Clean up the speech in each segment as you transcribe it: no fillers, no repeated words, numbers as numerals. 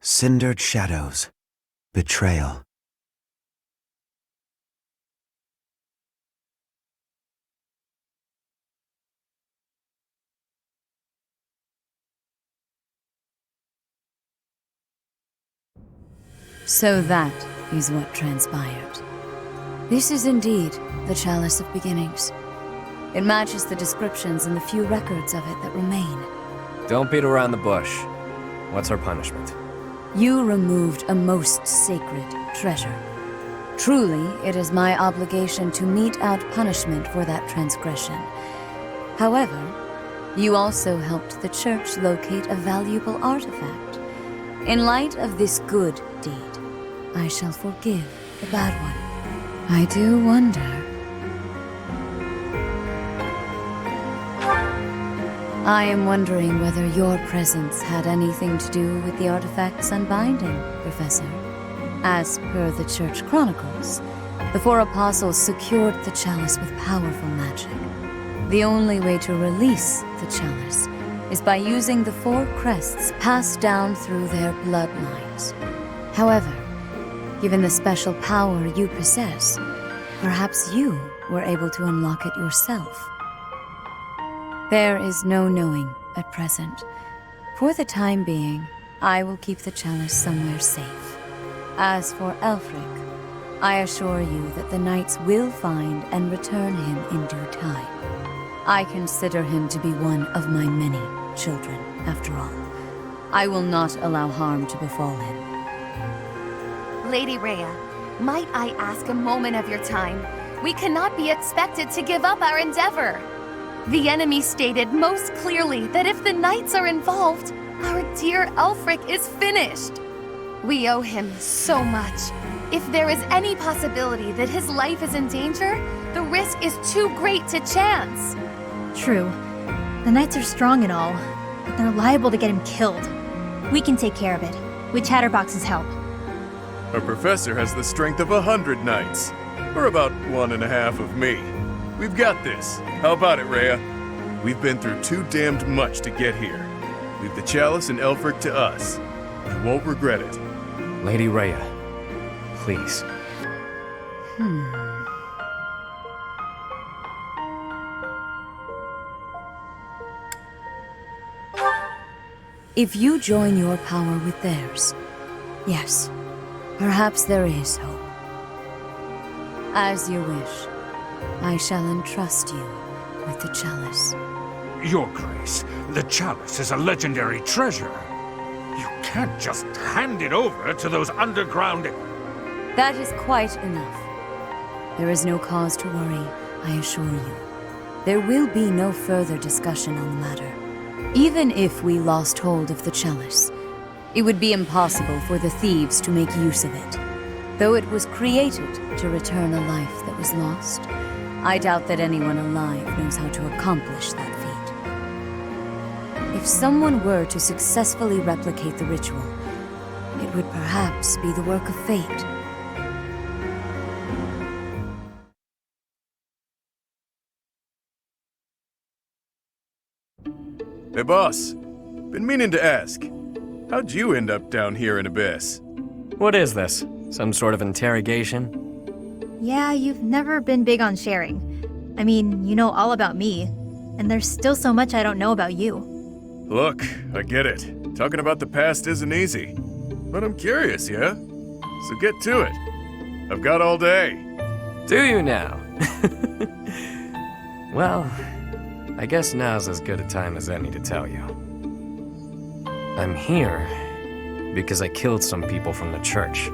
Cindered Shadows. Betrayal. So that is what transpired. This is indeed the Chalice of Beginnings. It matches the descriptions and the few records of it that remain. Don't beat around the bush. What's our punishment? You removed a most sacred treasure. Truly, it is my obligation to mete out punishment for that transgression. However, you also helped the church locate a valuable artifact. In light of this good deed, I shall forgive the bad one. I do wonder. I am wondering whether your presence had anything to do with the artifact's unbinding, Professor. As per the Church Chronicles, the four apostles secured the chalice with powerful magic. The only way to release the chalice is by using the four crests passed down through their bloodlines. However, given the special power you possess, perhaps you were able to unlock it yourself. There is no knowing at present. For the time being, I will keep the chalice somewhere safe. As for Elfric, I assure you that the knights will find and return him in due time. I consider him to be one of my many children, after all. I will not allow harm to befall him. Lady Rhea, might I ask a moment of your time? We cannot be expected to give up our endeavor. The enemy stated most clearly that if the knights are involved, our dear Elfric is finished. We owe him so much. If there is any possibility that his life is in danger, the risk is too great to chance. True. The knights are strong and all, but they're liable to get him killed. We can take care of it, with Chatterbox's help. Our professor has the strength of 100 knights, or about 1.5 of me. We've got this. How about it, Rhea? We've been through too damned much to get here. Leave the chalice and Elfric to us. You won't regret it. Lady Rhea, please. If you join your power with theirs, yes, perhaps there is hope. As you wish, I shall entrust you with the chalice. Your Grace, the chalice is a legendary treasure. You can't just hand it over to those underground... That is quite enough. There is no cause to worry, I assure you. There will be no further discussion on the matter. Even if we lost hold of the chalice, it would be impossible for the thieves to make use of it. Though it was created to return a life that was lost, I doubt that anyone alive knows how to accomplish that feat. If someone were to successfully replicate the ritual, it would perhaps be the work of fate. Hey, boss. Been meaning to ask. How'd you end up down here in Abyss? What is this? Some sort of interrogation? Yeah, you've never been big on sharing. I mean, you know all about me, and there's still so much I don't know about you. Look, I get it. Talking about the past isn't easy. But I'm curious, yeah? So get to it. I've got all day. Do you now? Well, I guess now's as good a time as any to tell you. I'm here because I killed some people from the church.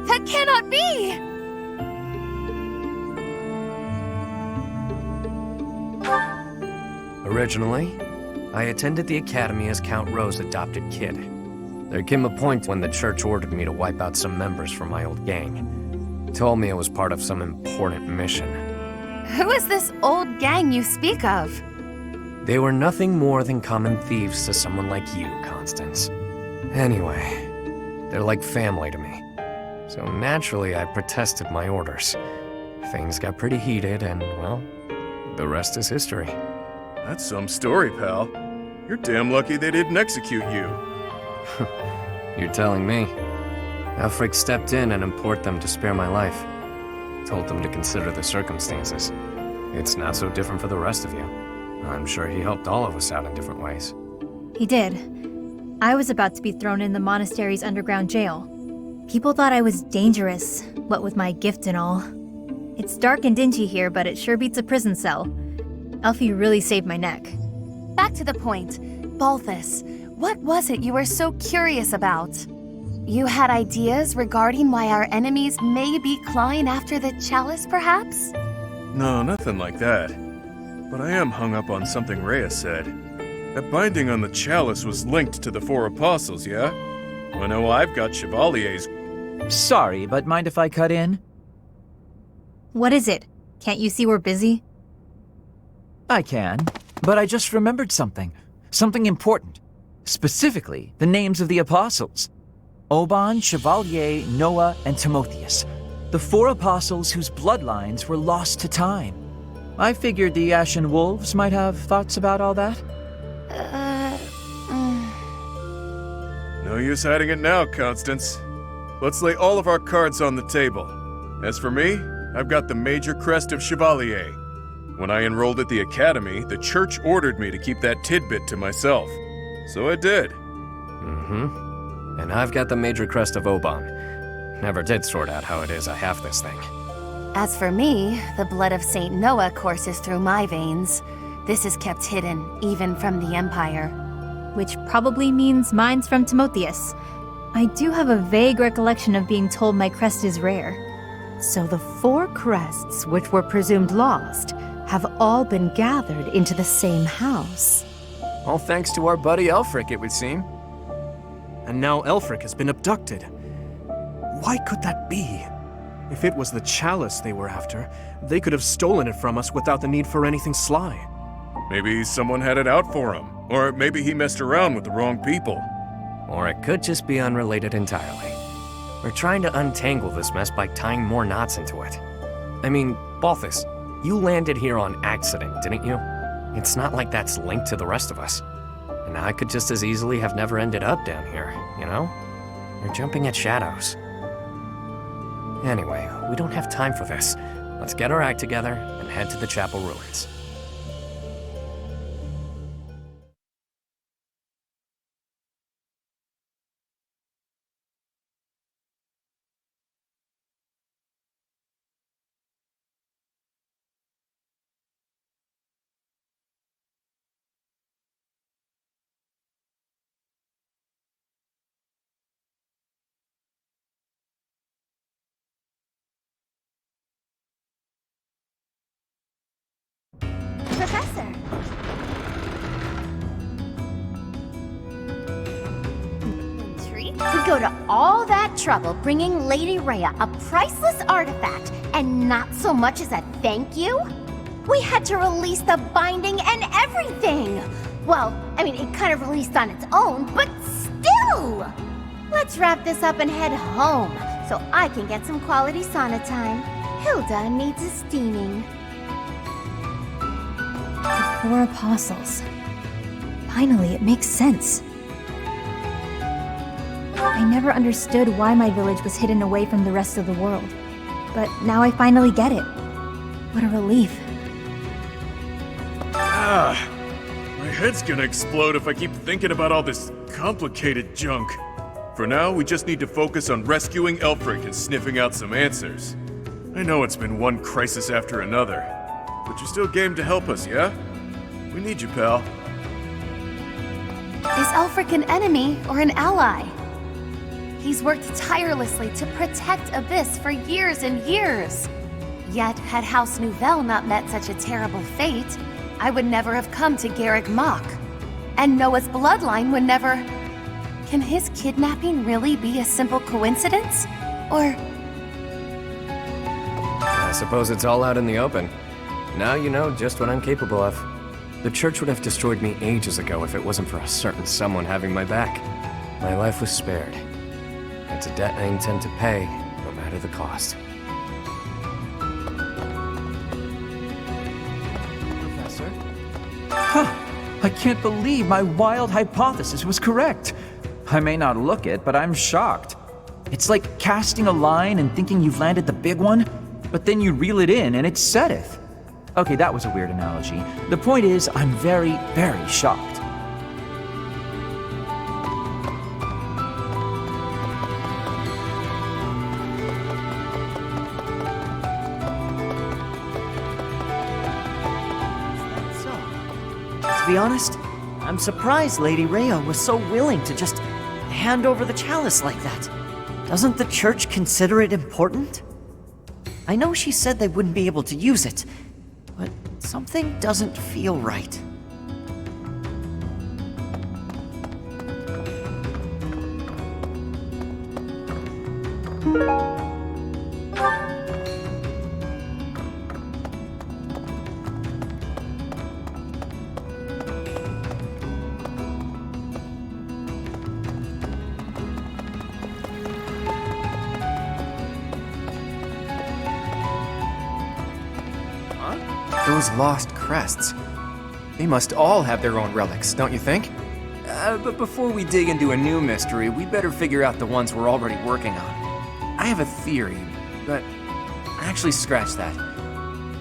That cannot be! Originally, I attended the academy as Count Rowe's adopted kid. There came a point when the church ordered me to wipe out some members from my old gang. Told me it was part of some important mission. Who is this old gang you speak of? They were nothing more than common thieves to someone like you, Constance. Anyway, they're like family to me. So naturally, I protested my orders. Things got pretty heated and, well, the rest is history. That's some story, pal. You're damn lucky they didn't execute you. You're telling me. Elfric stepped in and implored them to spare my life. Told them to consider the circumstances. It's not so different for the rest of you. I'm sure he helped all of us out in different ways. He did. I was about to be thrown in the monastery's underground jail. People thought I was dangerous, what with my gift and all. It's dark and dingy here, but it sure beats a prison cell. Elfie really saved my neck. Back to the point. Balthus, what was it you were so curious about? You had ideas regarding why our enemies may be clawing after the chalice, perhaps? No, nothing like that. But I am hung up on something Rhea said. That binding on the chalice was linked to the four apostles, yeah? I know I've got Chevalier's. Sorry, but mind if I cut in? What is it? Can't you see we're busy? I can, but I just remembered something. Something important. Specifically, the names of the apostles. Oban, Chevalier, Noah, and Timotheus. The four apostles whose bloodlines were lost to time. I figured the Ashen Wolves might have thoughts about all that. No use hiding it now, Constance. Let's lay all of our cards on the table. As for me, I've got the major crest of Chevalier. When I enrolled at the academy, the church ordered me to keep that tidbit to myself. So I did. Mm-hmm. And I've got the major crest of Oban. Never did sort out how it is I have this thing. As for me, the blood of Saint Noah courses through my veins. This is kept hidden, even from the Empire. Which probably means mine's from Timotheus. I do have a vague recollection of being told my crest is rare. So the four crests, which were presumed lost, have all been gathered into the same house. All thanks to our buddy Elfric, it would seem. And now Elfric has been abducted. Why could that be? If it was the chalice they were after, they could have stolen it from us without the need for anything sly. Maybe someone had it out for him. Or maybe he messed around with the wrong people. Or it could just be unrelated entirely. We're trying to untangle this mess by tying more knots into it. I mean, Balthus, you landed here on accident, didn't you? It's not like that's linked to the rest of us. And I could just as easily have never ended up down here, you know? You're jumping at shadows. Anyway, we don't have time for this. Let's get our act together and head to the chapel ruins. Professor! Intrigued? We go to all that trouble bringing Lady Rhea a priceless artifact, and not so much as a thank you? We had to release the binding and everything! Well, I mean, it kind of released on its own, but still! Let's wrap this up and head home, so I can get some quality sauna time. Hilda needs a steaming. The four apostles. Finally, it makes sense. I never understood why my village was hidden away from the rest of the world. But now I finally get it. What a relief. My head's gonna explode if I keep thinking about all this complicated junk. For now, we just need to focus on rescuing Elfric and sniffing out some answers. I know it's been one crisis after another, but you're still game to help us, yeah? We need you, pal. Is Elfric an enemy or an ally? He's worked tirelessly to protect Abyss for years and years. Yet, had House Nouvelle not met such a terrible fate, I would never have come to Garrick Mach. And Noah's bloodline would never... Can his kidnapping really be a simple coincidence? Or... I suppose it's all out in the open. Now you know just what I'm capable of. The church would have destroyed me ages ago if it wasn't for a certain someone having my back. My life was spared. It's a debt I intend to pay, no matter the cost. Professor? Huh! I can't believe my wild hypothesis was correct. I may not look it, but I'm shocked. It's like casting a line and thinking you've landed the big one, but then you reel it in and it setteth. Okay, that was a weird analogy. The point is, I'm very, very shocked. To be honest, I'm surprised Lady Rhea was so willing to just hand over the chalice like that. Doesn't the church consider it important? I know she said they wouldn't be able to use it, but something doesn't feel right. Those lost crests. They must all have their own relics, don't you think? But before we dig into a new mystery, we better figure out the ones we're already working on. I have a theory, but actually scratch that.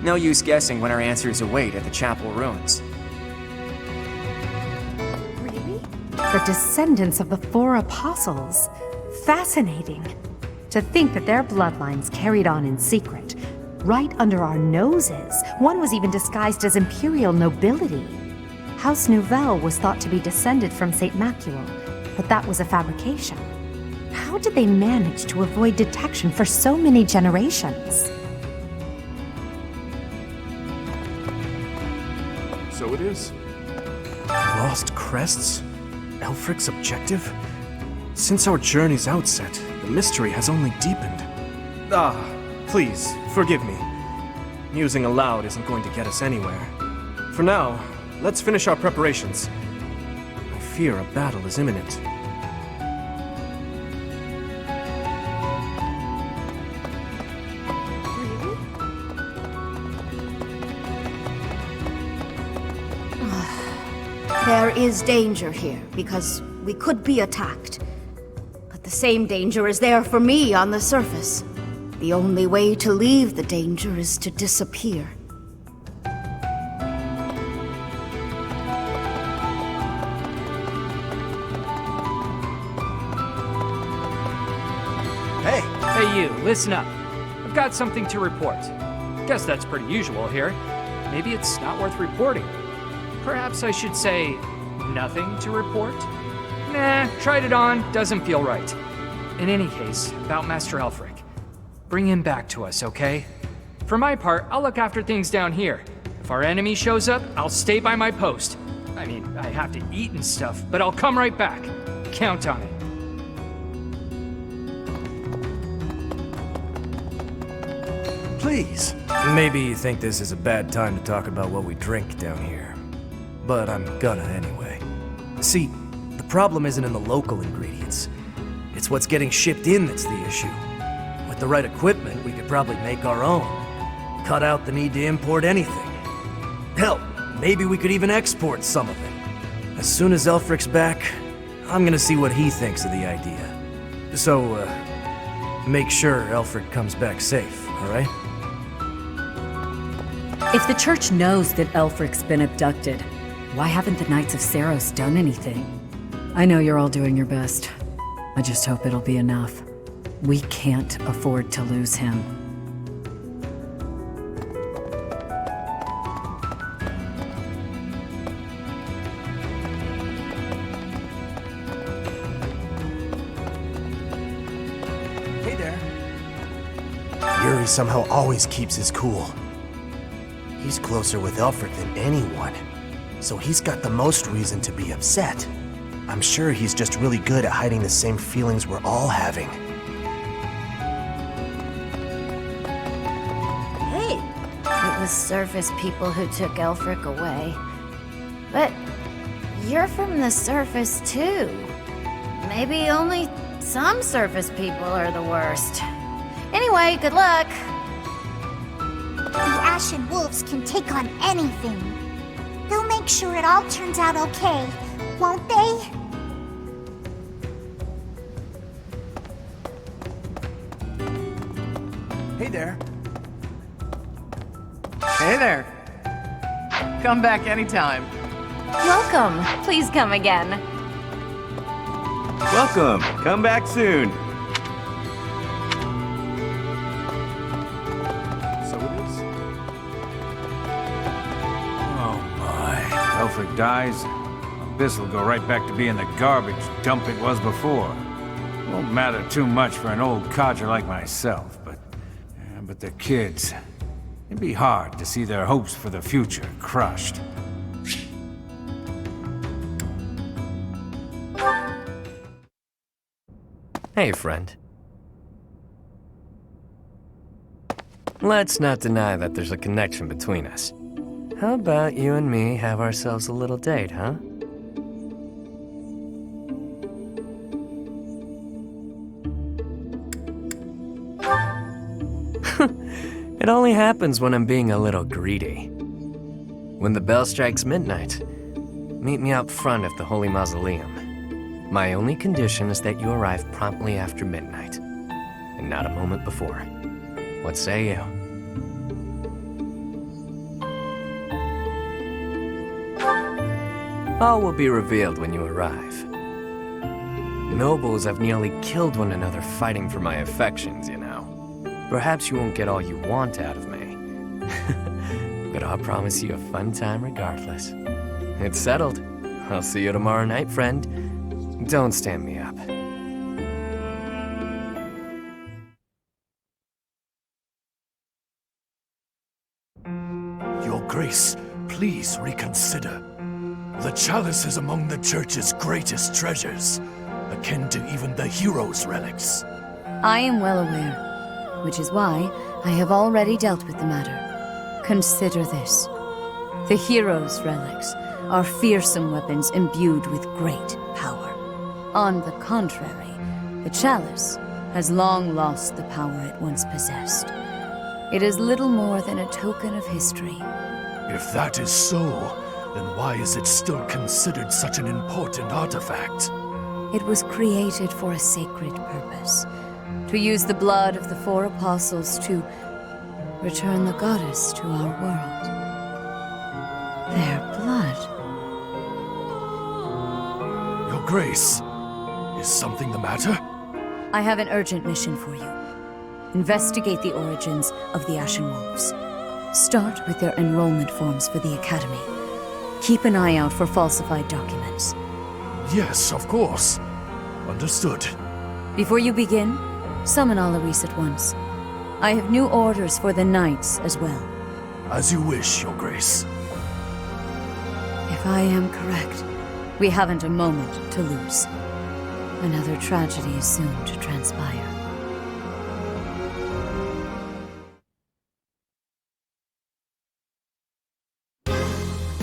No use guessing when our answers await at the chapel ruins. Really? The descendants of the four apostles. Fascinating. To think that their bloodlines carried on in secret, right under our noses. One was even disguised as imperial nobility. House Nouvelle was thought to be descended from St. Macule, but that was a fabrication. How did they manage to avoid detection for so many generations? So it is. Lost crests? Elfric's objective? Since our journey's outset, the mystery has only deepened. Please, forgive me. Musing aloud isn't going to get us anywhere. For now, let's finish our preparations. I fear a battle is imminent. There is danger here, because we could be attacked. But the same danger is there for me on the surface. The only way to leave the danger is to disappear. Hey you, listen up. I've got something to report. Guess that's pretty usual here. Maybe it's not worth reporting. Perhaps I should say, nothing to report? Nah, tried it on, doesn't feel right. In any case, about Master Elfric. Bring him back to us, okay? For my part, I'll look after things down here. If our enemy shows up, I'll stay by my post. I mean, I have to eat and stuff, but I'll come right back. Count on it. Please. Maybe you think this is a bad time to talk about what we drink down here. But I'm gonna anyway. See, the problem isn't in the local ingredients. It's what's getting shipped in that's the issue. With the right equipment, we could probably make our own. Cut out the need to import anything. Hell, maybe we could even export some of it. As soon as Elfric's back, I'm gonna see what he thinks of the idea. So, make sure Elfric comes back safe, alright? If the church knows that Elfric's been abducted, why haven't the Knights of Saros done anything? I know you're all doing your best. I just hope it'll be enough. We can't afford to lose him. Hey there. Yuri somehow always keeps his cool. He's closer with Elfric than anyone, so he's got the most reason to be upset. I'm sure he's just really good at hiding the same feelings we're all having. Hey! It was surface people who took Elfric away. But you're from the surface too. Maybe only some surface people are the worst. Anyway, good luck! The Ashen Wolves can take on anything. They'll make sure it all turns out okay, won't they? Hey there. Hey there. Come back anytime. Welcome. Please come again. Welcome. Come back soon. So it is. Oh my. Elfric dies. Abyss will go right back to being the garbage dump it was before. Won't matter too much for an old codger like myself, but the kids. It'd be hard to see their hopes for the future crushed. Hey, friend. Let's not deny that there's a connection between us. How about you and me have ourselves a little date, huh? It only happens when I'm being a little greedy. When the bell strikes midnight, meet me out front at the Holy Mausoleum. My only condition is that you arrive promptly after midnight, and not a moment before. What say you? All will be revealed when you arrive. Nobles have nearly killed one another fighting for my affections, you know. Perhaps you won't get all you want out of me. But I'll promise you a fun time regardless. It's settled. I'll see you tomorrow night, friend. Don't stand me up. Your Grace, please reconsider. The chalice is among the Church's greatest treasures, akin to even the heroes' relics. I am well aware, which is why I have already dealt with the matter. Consider this. The heroes' relics are fearsome weapons imbued with great power. On the contrary, the chalice has long lost the power it once possessed. It is little more than a token of history. If that is so, then why is it still considered such an important artifact? It was created for a sacred purpose. To use the blood of the 4 apostles to return the goddess to our world. Their blood. Your Grace, is something the matter? I have an urgent mission for you. Investigate the origins of the Ashen Wolves. Start with their enrollment forms for the Academy. Keep an eye out for falsified documents. Yes, of course. Understood. Before you begin, summon Alaris at once. I have new orders for the Knights as well. As you wish, Your Grace. If I am correct, we haven't a moment to lose. Another tragedy is soon to transpire.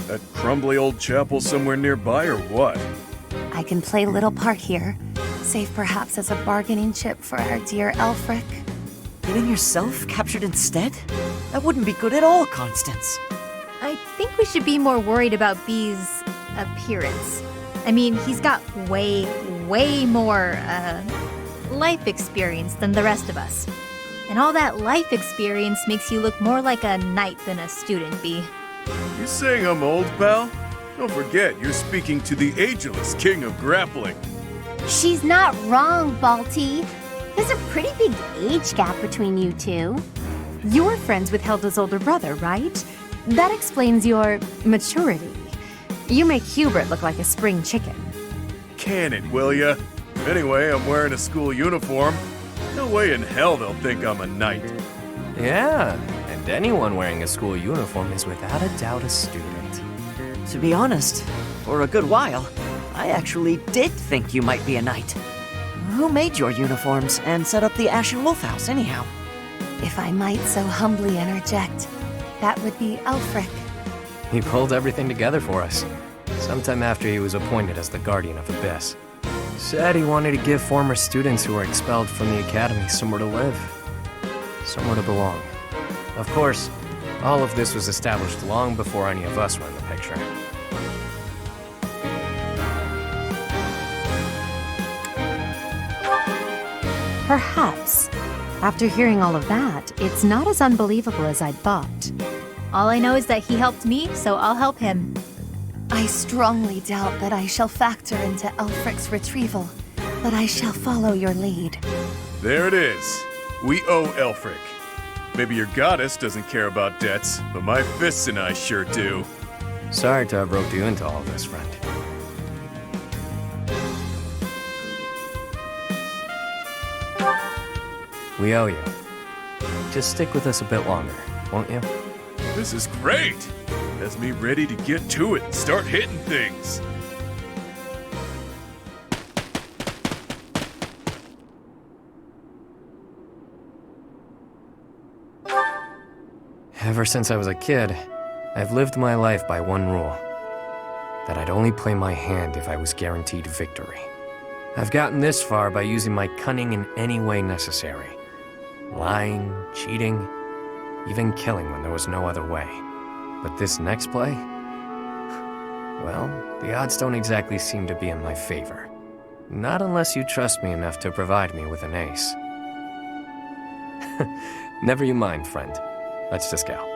That crumbly old chapel somewhere nearby or what? I can play little part here, save perhaps as a bargaining chip for our dear Elfric. Getting yourself captured instead? That wouldn't be good at all, Constance. I think we should be more worried about B's appearance. I mean, he's got way more, life experience than the rest of us. And all that life experience makes you look more like a knight than a student, B. You saying I'm old, pal? Don't forget, you're speaking to the ageless king of grappling. She's not wrong, Balti. There's a pretty big age gap between you two. You're friends with Hilda's older brother, right? That explains your maturity. You make Hubert look like a spring chicken. Can it, will ya? Anyway, I'm wearing a school uniform. No way in hell they'll think I'm a knight. Yeah, and anyone wearing a school uniform is without a doubt a student. To be honest, for a good while, I actually did think you might be a knight. Who made your uniforms and set up the Ashen Wolf House, anyhow? If I might so humbly interject, that would be Elfric. He pulled everything together for us, sometime after he was appointed as the Guardian of Abyss. Said he wanted to give former students who were expelled from the Academy somewhere to live, somewhere to belong. Of course, all of this was established long before any of us were in the picture. Perhaps. After hearing all of that, it's not as unbelievable as I'd thought. All I know is that he helped me, so I'll help him. I strongly doubt that I shall factor into Elfric's retrieval, but I shall follow your lead. There it is. We owe Elfric. Maybe your goddess doesn't care about debts, but my fists and I sure do. Sorry to have roped you into all this, friend. We owe you. Just stick with us a bit longer, won't you? This is great! Has me ready to get to it and start hitting things. Ever since I was a kid, I've lived my life by one rule. That I'd only play my hand if I was guaranteed victory. I've gotten this far by using my cunning in any way necessary. Lying, cheating, even killing when there was no other way. But this next play? Well, the odds don't exactly seem to be in my favor. Not unless you trust me enough to provide me with an ace. Never you mind, friend. Let's just go.